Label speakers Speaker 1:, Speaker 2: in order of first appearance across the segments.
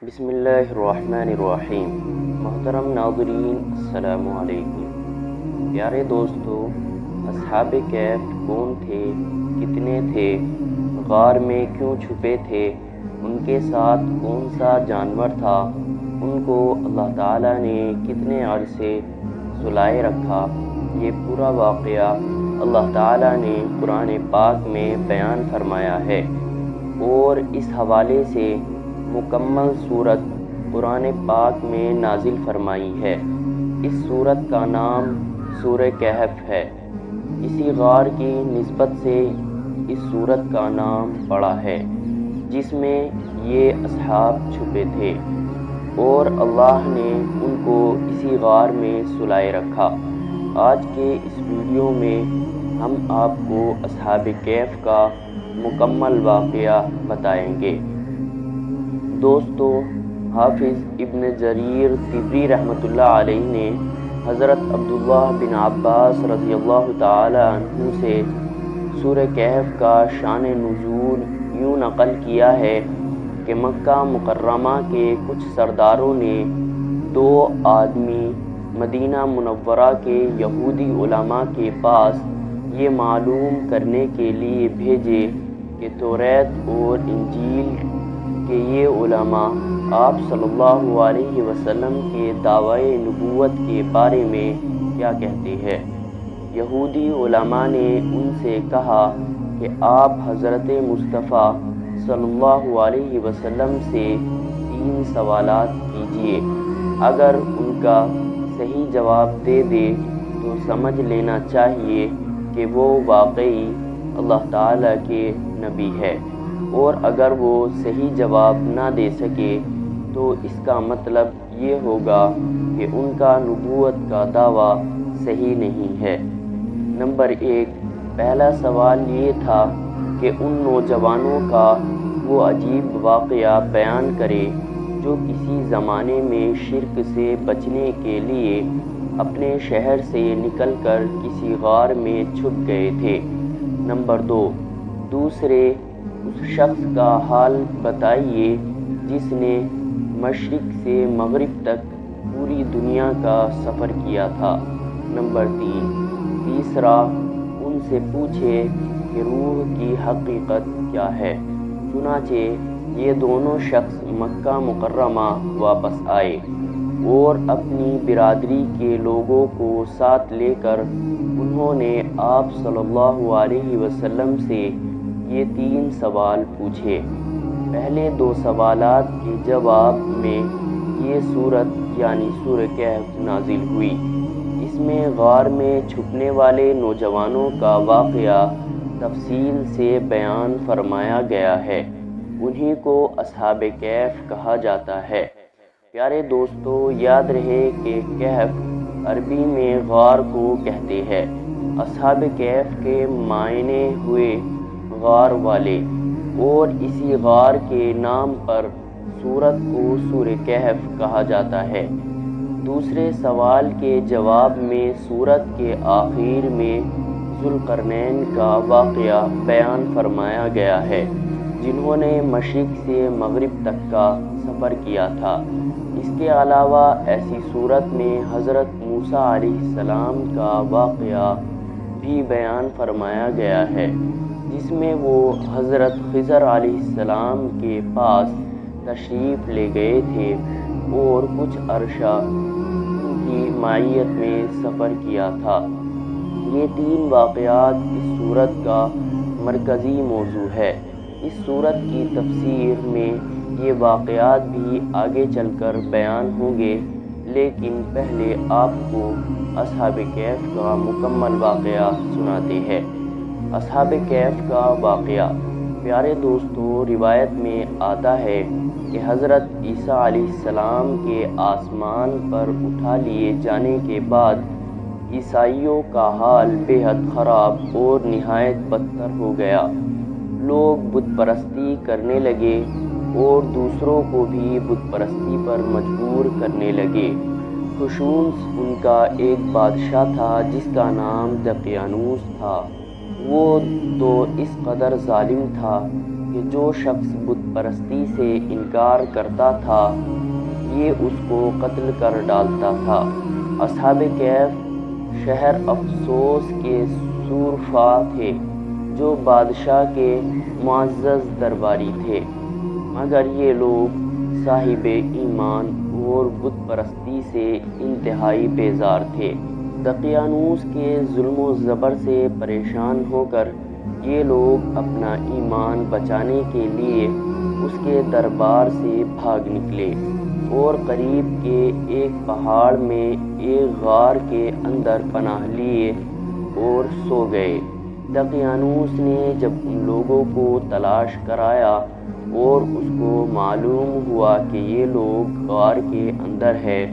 Speaker 1: بسم اللہ الرحمن الرحیم۔ محترم ناظرین، السلام علیکم۔ پیارے دوستو، اصحاب کہف کون تھے، کتنے تھے، غار میں کیوں چھپے تھے، ان کے ساتھ کون سا جانور تھا، ان کو اللہ تعالیٰ نے کتنے عرصے سلائے رکھا، یہ پورا واقعہ اللہ تعالیٰ نے قرآن پاک میں بیان فرمایا ہے، اور اس حوالے سے مکمل صورت قرآن پاک میں نازل فرمائی ہے۔ اس صورت کا نام سورہ کہف ہے۔ اسی غار کی نسبت سے اس صورت کا نام پڑا ہے، جس میں یہ اصحاب چھپے تھے، اور اللہ نے ان کو اسی غار میں سلائے رکھا۔ آج کے اس ویڈیو میں ہم آپ کو اصحاب کہف کا مکمل واقعہ بتائیں گے۔ دوستو، حافظ ابن جریر طبری رحمۃ اللہ علیہ نے حضرت عبداللہ بن عباس رضی اللہ تعالی عنہ سے سورہ کہف کا شان نزول یوں نقل کیا ہے کہ مکہ مکرمہ کے کچھ سرداروں نے 2 آدمی مدینہ منورہ کے یہودی علماء کے پاس یہ معلوم کرنے کے لیے بھیجے کہ توریت اور انجیل کہ یہ علماء آپ صلی اللہ علیہ وسلم کے دعوی نبوت کے بارے میں کیا کہتے ہیں۔ یہودی علماء نے ان سے کہا کہ آپ حضرت مصطفیٰ صلی اللہ علیہ وسلم سے 3 سوالات کیجئے، اگر ان کا صحیح جواب دے دے تو سمجھ لینا چاہیے کہ وہ واقعی اللہ تعالیٰ کے نبی ہے، اور اگر وہ صحیح جواب نہ دے سکے تو اس کا مطلب یہ ہوگا کہ ان کا نبوت کا دعویٰ صحیح نہیں ہے۔ نمبر 1، پہلا سوال یہ تھا کہ ان نوجوانوں کا وہ عجیب واقعہ بیان کرے جو کسی زمانے میں شرک سے بچنے کے لیے اپنے شہر سے نکل کر کسی غار میں چھپ گئے تھے۔ نمبر 2، دوسرے اس شخص کا حال بتائیے جس نے مشرق سے مغرب تک پوری دنیا کا سفر کیا تھا۔ نمبر 3، تیسرا ان سے پوچھے کہ روح کی حقیقت کیا ہے۔ چنانچہ یہ دونوں شخص مکہ مکرمہ واپس آئے اور اپنی برادری کے لوگوں کو ساتھ لے کر انہوں نے آپ صلی اللہ علیہ وسلم سے یہ 3 سوال پوچھے۔ پہلے 2 سوالات کے جواب میں یہ سورت یعنی سورہ کہف نازل ہوئی۔ اس میں غار میں چھپنے والے نوجوانوں کا واقعہ تفصیل سے بیان فرمایا گیا ہے۔ انہی کو اصحاب کہف کہا جاتا ہے۔ پیارے دوستو، یاد رہے کہ کہف عربی میں غار کو کہتے ہیں۔ اصحاب کہف کے معنی ہوئے غار والے، اور اسی غار کے نام پر سورت کو سورہ کہف کہا جاتا ہے۔ دوسرے سوال کے جواب میں سورت کے آخر میں ذوالقرنین کا واقعہ بیان فرمایا گیا ہے، جنہوں نے مشرق سے مغرب تک کا سفر کیا تھا۔ اس کے علاوہ ایسی صورت میں حضرت موسیٰ علیہ السلام کا واقعہ بھی بیان فرمایا گیا ہے، جس میں وہ حضرت خضر علیہ السلام کے پاس تشریف لے گئے تھے اور کچھ عرصہ ان کی معیت میں سفر کیا تھا۔ یہ 3 واقعات اس صورت کا مرکزی موضوع ہے۔ اس صورت کی تفسیر میں یہ واقعات بھی آگے چل کر بیان ہوں گے، لیکن پہلے آپ کو اصحاب کہف کا مکمل واقعہ سناتے ہیں۔ اصحاب کہف کا واقعہ۔ پیارے دوستو، روایت میں آتا ہے کہ حضرت عیسیٰ علیہ السلام کے آسمان پر اٹھا لیے جانے کے بعد عیسائیوں کا حال بے حد خراب اور نہایت بدتر ہو گیا۔ لوگ بت پرستی کرنے لگے اور دوسروں کو بھی بت پرستی پر مجبور کرنے لگے۔ خشونس ان کا ایک بادشاہ تھا جس کا نام دقیانوس تھا۔ وہ تو اس قدر ظالم تھا کہ جو شخص بت پرستی سے انکار کرتا تھا یہ اس کو قتل کر ڈالتا تھا۔ اصحاب کہف شہر افسوس کے شورفا تھے جو بادشاہ کے معزز درباری تھے، مگر یہ لوگ صاحب ایمان اور بت پرستی سے انتہائی بیزار تھے۔ دقیانوس کے ظلم و جبر سے پریشان ہو کر یہ لوگ اپنا ایمان بچانے کے لیے اس کے دربار سے بھاگ نکلے اور قریب کے ایک پہاڑ میں ایک غار کے اندر پناہ لیے اور سو گئے۔ دقیانوس نے جب ان لوگوں کو تلاش کرایا اور اس کو معلوم ہوا کہ یہ لوگ غار کے اندر ہے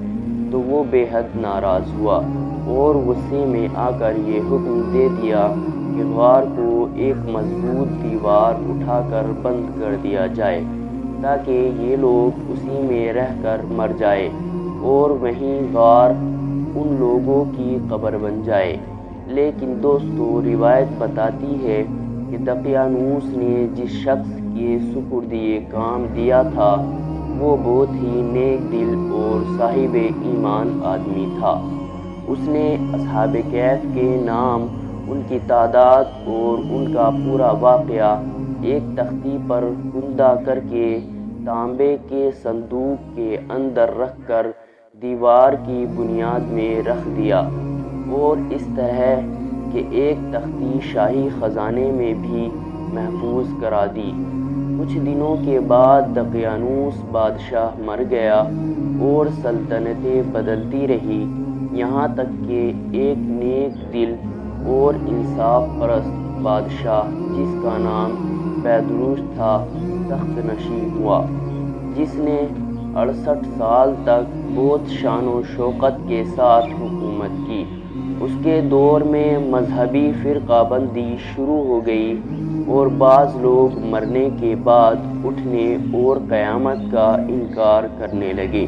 Speaker 1: تو وہ بے حد ناراض ہوا اور غصے میں آ کر یہ حکم دے دیا کہ غار کو ایک مضبوط دیوار اٹھا کر بند کر دیا جائے تاکہ یہ لوگ اسی میں رہ کر مر جائے اور وہیں غار ان لوگوں کی قبر بن جائے۔ لیکن دوستو، روایت بتاتی ہے کہ دقیانوس نے جس شخص کے سپرد یہ کام دیا تھا وہ بہت ہی نیک دل اور صاحب ایمان آدمی تھا۔ اس نے اصحاب کہف کے نام، ان کی تعداد اور ان کا پورا واقعہ ایک تختی پر کندہ کر کے تانبے کے صندوق کے اندر رکھ کر دیوار کی بنیاد میں رکھ دیا اور اس طرح کہ ایک تختی شاہی خزانے میں بھی محفوظ کرا دی۔ کچھ دنوں کے بعد دقیانوس بادشاہ مر گیا اور سلطنتیں بدلتی رہی، یہاں تک کہ ایک نیک دل اور انصاف پرست بادشاہ جس کا نام بیدروس تھا تخت نشین ہوا، جس نے 68 سال تک بہت شان و شوکت کے ساتھ حکومت کی۔ اس کے دور میں مذہبی فرقہ بندی شروع ہو گئی اور بعض لوگ مرنے کے بعد اٹھنے اور قیامت کا انکار کرنے لگے۔